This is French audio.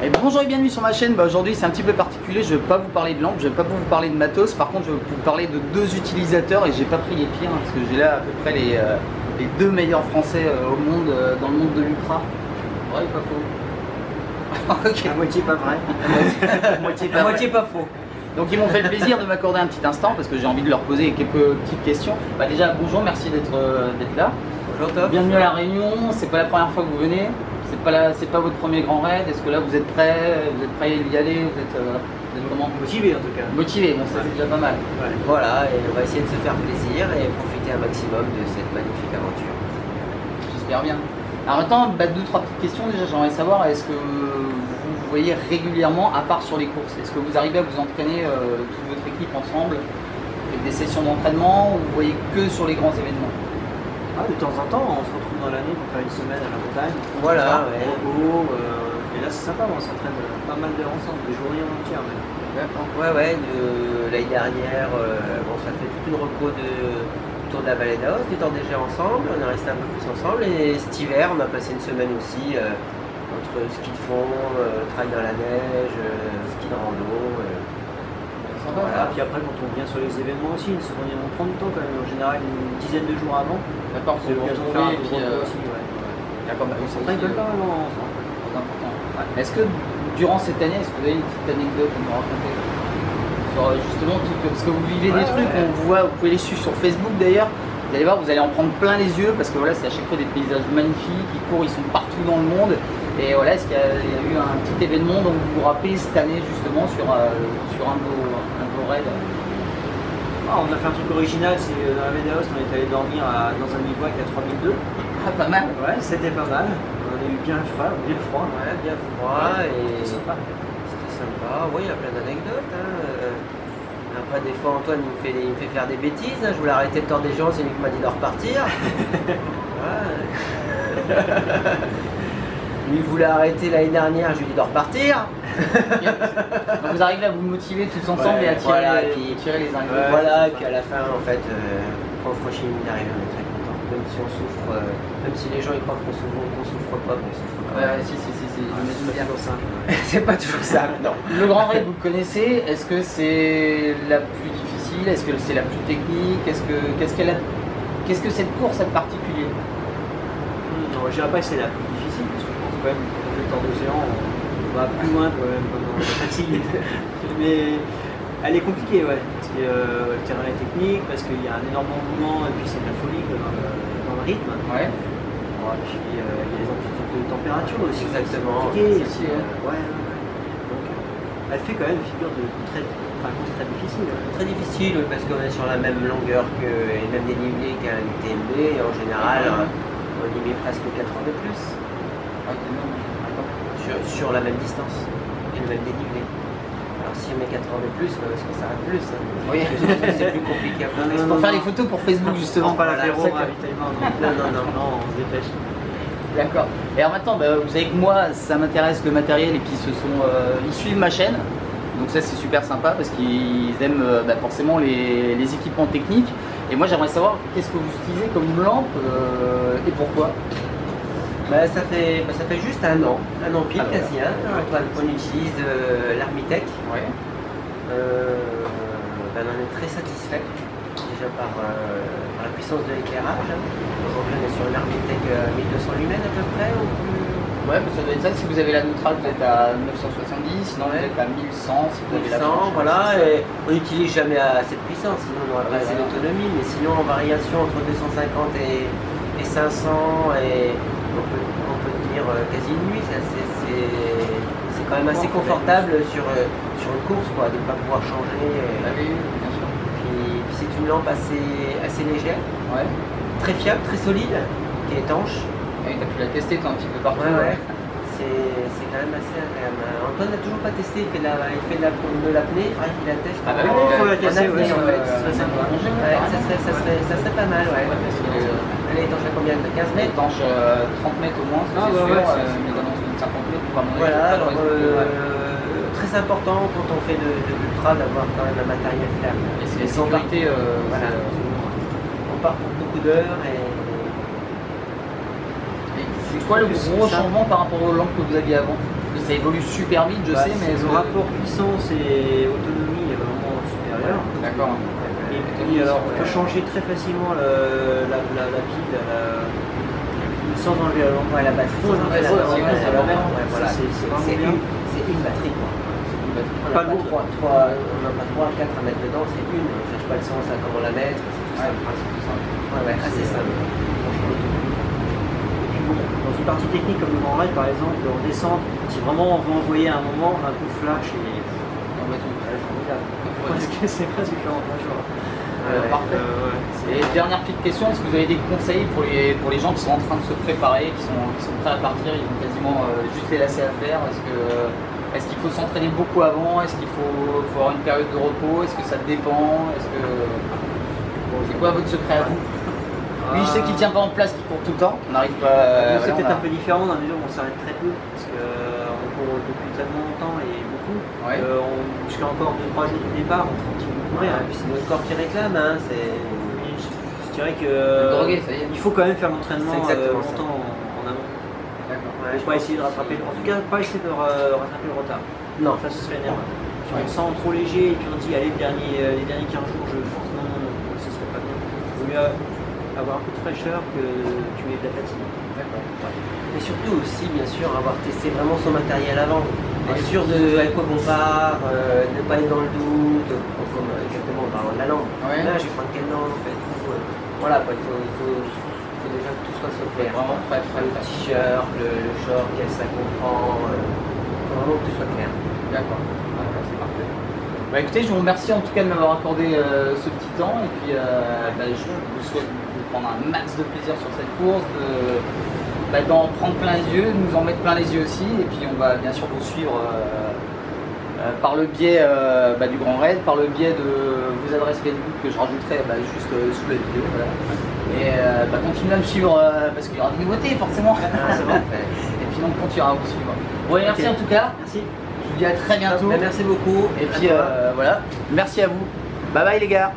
Et bonjour et bienvenue sur ma chaîne. Aujourd'hui c'est un petit peu particulier, je ne vais pas vous parler de lampes, je ne vais pas vous parler de matos. Par contre je vais vous parler de deux utilisateurs et j'ai pas pris les pires parce que j'ai là à peu près les deux meilleurs français au monde, dans le monde de l'ultra. Vrai ou pas faux? Okay. À moitié pas vrai, à moitié pas faux. Donc ils m'ont fait le plaisir de m'accorder un petit instant parce que j'ai envie de leur poser quelques petites questions. Déjà bonjour, merci d'être là. Bonjour Top. Bienvenue à la Réunion, c'est pas la première fois que vous venez. C'est pas votre premier grand raid. Est-ce que là vous êtes prêts à y aller? Vous êtes comment? Motivé en tout cas. Motivé, bon ça c'est déjà pas mal. Ouais. Voilà, et on va essayer de se faire plaisir et profiter un maximum de cette magnifique aventure. J'espère bien. Alors maintenant, deux, trois petites questions. Déjà j'aimerais savoir, est-ce que vous voyez régulièrement, à part sur les courses, est-ce que vous arrivez à vous entraîner toute votre équipe ensemble avec des sessions d'entraînement ou vous voyez que sur les grands événements? De temps en temps, on se retrouve dans l'année pour faire une semaine à la montagne. Voilà, ouais. Et là c'est sympa, on s'entraîne pas mal d'heures ensemble, des journées entières même. D'accord. Ouais, l'année dernière, ça fait toute une reco autour de la vallée d'Aoste, du temps déjà ensemble, on est resté un peu plus ensemble. Et cet hiver, on a passé une semaine aussi entre ski de fond, trail dans la neige, ski de rando. Voilà. Puis après, quand on vient sur les événements aussi, on prend du temps quand même, en général une dizaine de jours avant. D'accord, c'est l'occasion de faire un peu aussi. Ouais. D'accord, on s'entraîne pas mal ensemble. Ouais. Est-ce que durant cette année, est-ce que vous avez une petite anecdote à nous raconter sur justement parce que vous vivez des trucs, on vous voit, vous pouvez les suivre sur Facebook d'ailleurs. Vous allez voir, vous allez en prendre plein les yeux parce que voilà, c'est à chaque fois des paysages magnifiques, ils courent, ils sont partout dans le monde. Et voilà, est-ce qu'il y a eu un petit événement dont vous vous rappelez cette année justement sur un de vos raids? On a fait un truc original, c'est dans la vallée d'Aoste, on est allé dormir dans un bivouac à 3002. Ah, pas mal. Ouais, c'était pas mal. On a eu bien froid. Ouais, bien froid et c'était sympa. Oui, il y a plein d'anecdotes. Après, des fois, Antoine il me fait faire des bêtises. Je voulais arrêter le temps des gens, c'est lui qui m'a dit de repartir. Lui voulait arrêter l'année dernière, je lui ai dit de repartir. Donc vous arrivez à vous motiver tous ensemble et à tirer les uns les autres. Voilà, et puis à la fin, en fait, quand on franchit une ligne d'arrivée, on est très content. Même si on souffre, même si les gens ils croient qu'on souffre pas, on souffre quand même. Si, j'imagine bien. C'est pas toujours simple, non. Le Grand Raid, vous le connaissez, est-ce que c'est la plus difficile? Est-ce que c'est la plus technique? Qu'est-ce que cette course a de particulier? Non, je dirais pas que c'est la plus difficile, parce que je pense quand même quand on fait le Tour de Géant, on va plus loin quand même pendant la fatigue. Mais elle est compliquée, ouais, parce que le terrain est technique, parce qu'il y a un énorme engouement, et puis c'est de la folie dans le rythme. Ouais. Et puis il y a les amplitudes de température aussi. Exactement. Donc elle fait quand même une figure de course très difficile. Très difficile, parce qu'on est sur la même longueur et même dénivelé qu'un UTMB, et en général, on y met presque 4 heures de plus. Sur la même distance et le même dénivelé. Alors si on met 4 heures de plus, est-ce qu'on s'arrête plus? Oui. C'est plus compliqué à faire. C'est pour faire les photos pour Facebook justement. Pas l'apéro, ravitaillement. Non, on se dépêche. D'accord. Et alors maintenant, vous savez que moi, ça m'intéresse le matériel et puis ils suivent ma chaîne. Donc ça c'est super sympa parce qu'ils aiment forcément les équipements techniques. Et moi j'aimerais savoir qu'est-ce que vous utilisez comme lampe et pourquoi. Ça fait juste un an pile quasi, Antoine, qu'on utilise l'Armitech. Ouais. On en est très satisfait, déjà par la puissance de l'éclairage. Aujourd'hui on est sur une Armitech 1200 lumens à peu près ou plus. Ouais, ça doit être ça. Si vous avez la neutrale, vous êtes à 970, sinon vous êtes à 1100 si vous avez la blanche. Voilà, et on n'utilise jamais à cette puissance, sinon on aurait pas assez d'autonomie, mais sinon en variation entre 250 et 500, et on peut tenir quasi une nuit. C'est quand même assez confortable sur une course, quoi, de ne pas pouvoir changer. Oui, bien sûr. Puis c'est une lampe assez légère, très fiable, très solide, qui est étanche. Et tu as pu la tester toi un petit peu partout. Ouais. C'est quand même assez agréable. Antoine n'a toujours pas testé, il fait de l'apnée, il faudrait qu'il la teste. Ah bah oui, il faut la tester, en fait. Ça serait pas mal, ouais. Elle est étanche à combien? De 15 mètres? Étanche 30 mètres au moins, c'est sûr, mais d'annonce de 50 mètres pour voilà, alors très important quand on fait de l'ultra d'avoir quand même un matériel fiable. Et c'est la sécurité, voilà. On part pour beaucoup d'heures et... C'est quoi le gros changement par rapport aux lampes que vous aviez avant? Ça évolue super vite, je sais, mais le rapport puissance et autonomie est vraiment supérieur. D'accord. Et puis alors on peut changer très facilement la pile sans enlever la lampe. Ouais, la batterie. Sans enlever la lampe, c'est la même. Voilà. C'est vraiment bien. C'est une batterie quoi. On Pas n'a lourd. pas 3, 4 à mettre dedans, c'est une. On ne cherche pas le sens à comment la mettre. C'est tout simple. Ouais, assez simple. Et puis bon, dans une partie technique comme le Grand Raid par exemple, en descente, si vraiment on veut envoyer à un moment un coup de flash et On va tout. formidable. C'est presque 40 jours. Parfait. Et dernière petite question, est-ce que vous avez des conseils pour les gens qui sont en train de se préparer, qui sont prêts à partir, ils ont quasiment juste les lacets à faire? Est-ce qu'il faut s'entraîner beaucoup avant? Est-ce qu'il faut avoir une période de repos? Est-ce que ça dépend? C'est quoi votre secret à vous? Lui, je sais qu'il tient pas en place, qu'il court tout le temps. On n'arrive pas. C'est peut-être un peu différent dans la mesure où on s'arrête très peu, parce qu'on court depuis tellement longtemps et beaucoup. Ouais. Jusqu'à encore 2-3 jours du départ, on continue de courir. Et puis c'est notre corps qui réclame. Hein, Je dirais que Drogué, ça y est. il faut quand même faire l'entraînement C'est exactement longtemps en amont. D'accord. Ouais, Faut pas essayer de rattraper, en tout cas pas essayer de rattraper le retard. Non. Ça ce serait une erreur. Si on se sent trop léger et puis on dit allez les derniers 15 jours je force, non, ce serait pas bien. Il vaut mieux avoir un peu de fraîcheur que tu aies de la fatigue. D'accord. Et surtout aussi, bien sûr, avoir testé vraiment son matériel avant. Être sûr de avec quoi on part, ne pas être dans le doute, comme exactement en parlant de la lampe. Ouais. Là, je vais prendre quelle lampe et tout. Voilà, quoi, il faut déjà que tout soit clair. Vraiment prêt. Le t-shirt, le short, qu'est-ce que ça comprend. Faut vraiment que tout soit clair. D'accord. C'est parfait. Bah écoutez, je vous remercie en tout cas de m'avoir accordé ce petit temps et puis je vous souhaite de prendre un max de plaisir sur cette course, d'en prendre plein les yeux, de nous en mettre plein les yeux aussi et puis on va bien sûr vous suivre par le biais du Grand Raid, par le biais de vos adresses Facebook que je rajouterai juste sous la vidéo. Voilà. Et continuez à me suivre parce qu'il y aura des nouveautés forcément. C'est bon. Et puis on continuera à vous suivre. Bon, et merci en tout cas. Merci. Je vous dis à très bientôt. Merci beaucoup. Et puis voilà, merci à vous. Bye bye les gars.